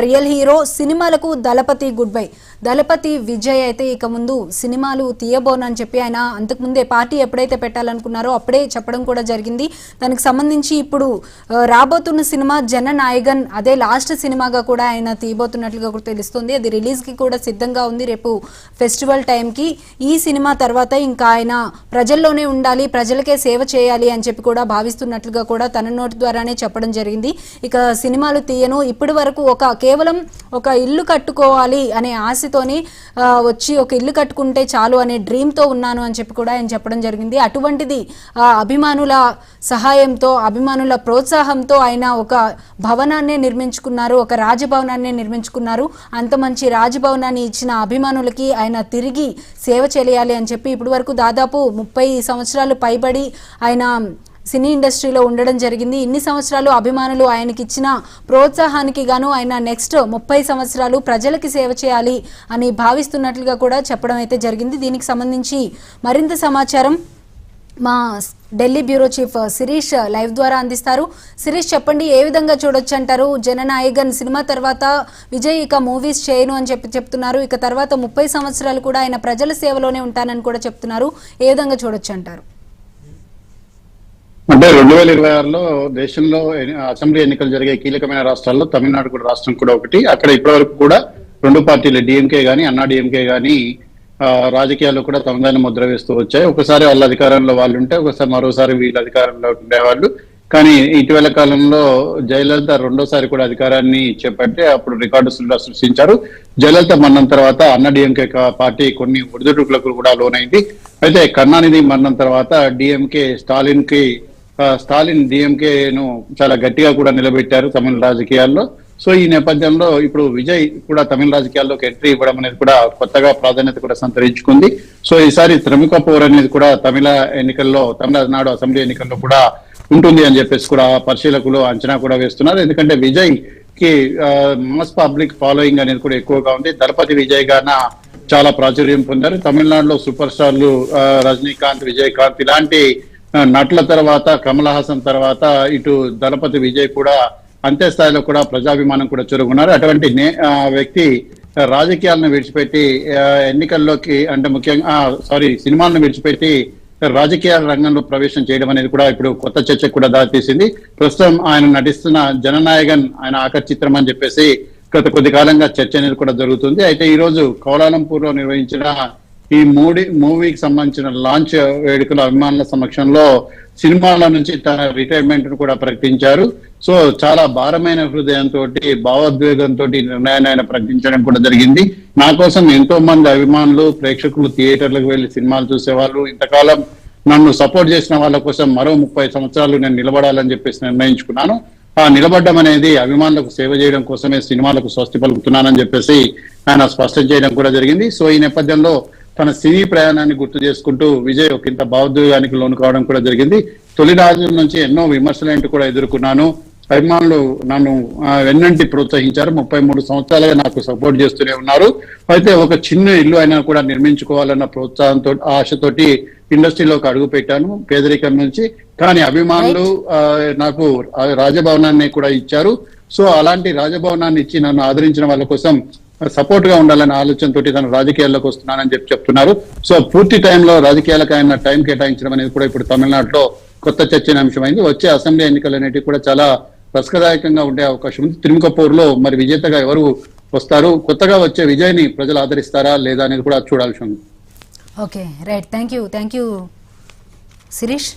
Real hero సినిమాలకు దళపతి good bye. దళపతి విజయ్ అయితే ఇక ముందు సినిమాలు తీయబోనని చెప్పి ఆయన అంతకుముందే పార్టీ ఎప్పుడైతే పెట్టాలనుకున్నారో అప్పుడే చెప్పడం కూడా జరిగింది. దానికి సంబంధించి ఇప్పుడు రాబోతున్న సినిమా జననాయగన్ అదే లాస్ట్ సినిమాగా కూడా ఆయన తీయబోతున్నట్లుగా కూడా తెలుస్తుంది. అది రిలీజ్కి కూడా సిద్ధంగా ఉంది రేపు ఫెస్టివల్ టైంకి. ఈ సినిమా తర్వాత ఇంకా ఆయన ప్రజల్లోనే ఉండాలి, ప్రజలకే సేవ చేయాలి అని చెప్పి కూడా భావిస్తున్నట్లుగా కూడా తన నోటి ద్వారానే చెప్పడం జరిగింది. ఇక సినిమాలు తీయను, ఇప్పటి వరకు కేవలం ఒక ఇల్లు కట్టుకోవాలి అనే ఆశతోని వచ్చి ఒక ఇల్లు కట్టుకుంటే చాలు అనే డ్రీమ్తో ఉన్నాను అని చెప్పి కూడా ఆయన చెప్పడం జరిగింది. అటువంటిది అభిమానుల సహాయంతో, అభిమానుల ప్రోత్సాహంతో ఆయన ఒక భవనాన్నే నిర్మించుకున్నారు, ఒక రాజభవనాన్నే నిర్మించుకున్నారు. అంత మంచి రాజభవనాన్ని ఇచ్చిన అభిమానులకి ఆయన తిరిగి సేవ చేయాలి అని చెప్పి ఇప్పటి వరకు దాదాపు 30 సంవత్సరాలు పైబడి ఆయన సినీ ఇండస్ట్రీలో ఉండడం జరిగింది. ఇన్ని సంవత్సరాలు అభిమానులు ఆయనకి ఇచ్చిన ప్రోత్సాహానికి గాను ఆయన నెక్స్ట్ 30 సంవత్సరాలు ప్రజలకి సేవ చేయాలి అని భావిస్తున్నట్లుగా కూడా చెప్పడం అయితే జరిగింది. దీనికి సంబంధించి మరింత సమాచారం మా Delhi bureau chief Shirish live ద్వారా అందిస్తారు. శిరీష్, చెప్పండి, ఏ విధంగా చూడొచ్చు అంటారు? జననాయగన్ సినిమా తర్వాత విజయ్ ఇక మూవీస్ చేయను అని చెప్తున్నారు. ఇక తర్వాత 30 సంవత్సరాలు కూడా ఆయన ప్రజల సేవలోనే ఉంటానని కూడా చెప్తున్నారు. ఏ విధంగా చూడొచ్చు అంటారు? అంటే 2026లో దేశంలో అసెంబ్లీ ఎన్నికలు జరిగే కీలకమైన రాష్ట్రాల్లో తమిళనాడు కూడా రాష్ట్రం కూడా ఒకటి. అక్కడ ఇప్పటి వరకు కూడా రెండు పార్టీలు డిఎంకే గానీ అన్నా డిఎంకే గానీ రాజకీయాల్లో కూడా తమదైన ముద్ర వేస్తూ వచ్చాయి. ఒకసారి వాళ్ళ అధికారంలో వాళ్ళు ఉంటే ఒకసారి మరోసారి వీళ్ళ అధికారంలో ఉండేవాళ్ళు. కానీ ఇటీవల కాలంలో జయలలిత రెండోసారి కూడా అధికారాన్ని చేపట్టి అప్పుడు రికార్డు సృష్టించారు. జయలలిత మరణం తర్వాత అన్నా డిఎంకే పార్టీ కొన్ని ఒడిదుడుకులకు కూడా లోనైంది. అయితే కరుణానిధి మరణం తర్వాత స్టాలిన్ డిఎంకేను చాలా గట్టిగా కూడా నిలబెట్టారు తమిళ రాజకీయాల్లో. సో ఈ నేపథ్యంలో ఇప్పుడు విజయ్ కూడా తమిళ రాజకీయాల్లోకి ఎంట్రీ ఇవ్వడం అనేది కూడా కొత్తగా ప్రాధాన్యత కూడా సంతరించుకుంది. సో ఈసారి త్రిముఖ పోర్ అనేది కూడా తమిళనాడు అసెంబ్లీ ఎన్నికల్లో కూడా ఉంటుంది అని చెప్పేసి కూడా పరిశీలకులు అంచనా కూడా వేస్తున్నారు. ఎందుకంటే విజయ్ కి మాస్ పబ్లిక్ ఫాలోయింగ్ అనేది కూడా ఎక్కువగా ఉంది. దళపతి విజయ్ గాన చాలా ప్రాచుర్యం పొందారు. తమిళనాడులో సూపర్ స్టార్లు రజనీకాంత్, విజయకాంత్ ఇలాంటి నటుల తర్వాత, కమల్ హాసన్ తర్వాత ఇటు దళపతి విజయ్ కూడా అంతే స్థాయిలో కూడా ప్రజాభిమానం కూడా చురుగున్నారు. అటువంటి వ్యక్తి రాజకీయాలను విడిచిపెట్టి ఎన్నికల్లోకి అంటే ముఖ్యంగా సినిమాలను విడిచిపెట్టి రాజకీయ రంగంలో ప్రవేశం చేయడం అనేది కూడా ఇప్పుడు కొత్త చర్చకు కూడా దారితీసింది. ప్రస్తుతం ఆయన నటిస్తున్న జననాయగన్ ఆయన ఆఖరి చిత్రం అని చెప్పేసి గత కొద్ది కాలంగా చర్చ అనేది కూడా జరుగుతుంది. అయితే ఈ రోజు కౌలాలంపూర్ లో నిర్వహించిన ఈ మూవీకి సంబంధించిన లాంచ్ వేడుకల అభిమానుల సమక్షంలో సినిమాల నుంచి తన రిటైర్మెంట్ ను కూడా ప్రకటించారు. సో చాలా భారమైన హృదయంతో, భావోద్వేగంతో నిర్ణయాన్ని ఆయన ప్రకటించడం కూడా జరిగింది. నా కోసం ఎంతో మంది అభిమానులు, ప్రేక్షకులు థియేటర్లకు వెళ్లి సినిమాలు చూసేవాళ్ళు. ఇంతకాలం నన్ను సపోర్ట్ చేసిన వాళ్ళ కోసం మరో 30 సంవత్సరాలు నేను నిలబడాలని చెప్పేసి నిర్ణయించుకున్నాను. ఆ నిలబడ్డం అనేది అభిమానులకు సేవ చేయడం కోసమే సినిమాలకు స్వస్తి పలుకుతున్నానని చెప్పేసి ఆయన స్పష్టం చేయడం కూడా జరిగింది. సో ఈ నేపథ్యంలో తన సినీ ప్రయాణాన్ని గుర్తు చేసుకుంటూ విజయ్ ఒక ఇంత భావోద్వేగానికి లోను కావడం కూడా జరిగింది. తొలి రోజుల నుంచి ఎన్నో విమర్శలు కూడా ఎదుర్కొన్నాను. అభిమానులు నన్ను వెన్నంటి ప్రోత్సహించారు. 33 సంవత్సరాలుగా నాకు సపోర్ట్ చేస్తూనే ఉన్నారు. అయితే ఒక చిన్న ఇల్లు అయినా కూడా నిర్మించుకోవాలన్న ప్రోత్సాహంతో, ఆశతోటి ఇండస్ట్రీలోకి అడుగు పెట్టాను పేదరికం నుంచి. కానీ అభిమానులు నాకు రాజభవనాన్ని కూడా ఇచ్చారు. సో అలాంటి రాజభవనాన్ని ఇచ్చి నన్ను ఆదరించిన వాళ్ళ కోసం సపోర్ట్ గా ఉండాలనే ఆలోచనతో తను రాజకీయాల్లోకి వస్తున్నానని చెప్తున్నారు. సో పూర్తి టైంలో రాజకీయాలకు ఆయన టైం కేటాయించడం అనేది కూడా ఇప్పుడు తమిళనాడులో కొత్త చర్చనీయాంశమైంది. వచ్చే అసెంబ్లీ ఎన్నికలు అనేటివి కూడా చాలా రసకదాయకంగా ఉండే అవకాశం ఉంది. త్రిముఖ పోర్లో మరి విజేతగా ఎవరు వస్తారు, కొత్తగా వచ్చే విజయ్ని ప్రజలు ఆదరిస్తారా లేదా అనేది కూడా చూడాల్సి ఉంది. Okay, right, thank you Sirish.